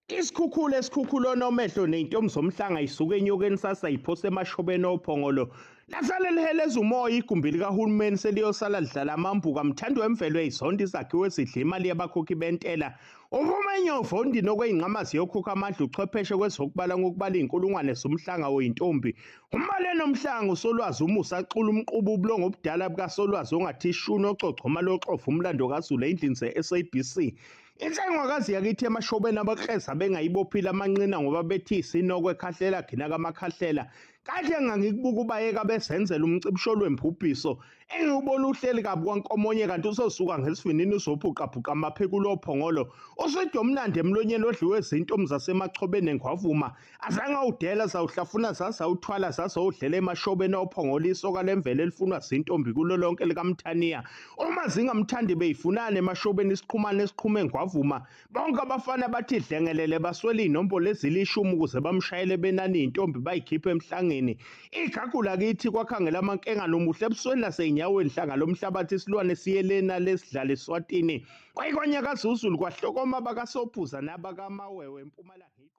Isikhukhula nomehlo ney'ntombi zomhlanga isuke enyokeni sasayiphose emashobeni ophongolo. Lasale liheleza umoya igumbi likahulumeni seliyosala lidlala amambuka mthando wemvelo ey'zonda izakhiwo ezidla imali yabakhokhi bentela. Uvumenyovo ondini okwey'nqamazi yokhokha amandla uchwepheshe kwezokubala ngokubala iy'nkulungwane zomhlanga oyintombi. Umbale nomhlanga uSolwazi uMusa axula umquba ubulongo obudala bukaSolwazi ongathi ishuni oxoxhoma loxofa umlando kaZulu endlini ze-SABC. Inhlengwakazi yakithi emashobeni abakreza bengayibophile amanqina ngoba bethi isinokwe ekhahlela khina kamakhahlela. Kahle ngangikubuka ubayeka besenzela umcibisho lwembubhiso. Engiwubona uhleli kabi kwankomonye kanti uzosuka ngesivinini uzobhuqabhuqa amaphekula ophongolo. Uswidi omnandi emlonyeni odliwe zintombi zasemachobeni engwavuma. Azange udela zawuhlafuna zazawuthwala zazowudlela emashobeni ophongolo isoka lemvelo elifunwa zintombi kulo lonke likaMthaniya. Uma zingamthandi beyifunana emashobeni isiqhumane esiqhume engwavuma. Bonke abafana bathi dlengelele baswele inombolo ezilishumi ukuze bamshayele benani intombi bayikhiphe emhlangeni. Igagu lakithi kwakhangela amankenga nomuhle ebusweni lasey'nyaweni hlanga lomhlabathi isilwane siyelena lesidlala eSwatini. Kwayikonyakaza uZulu kwahlokoma abakaSophuza nabakamawewe empumalanga.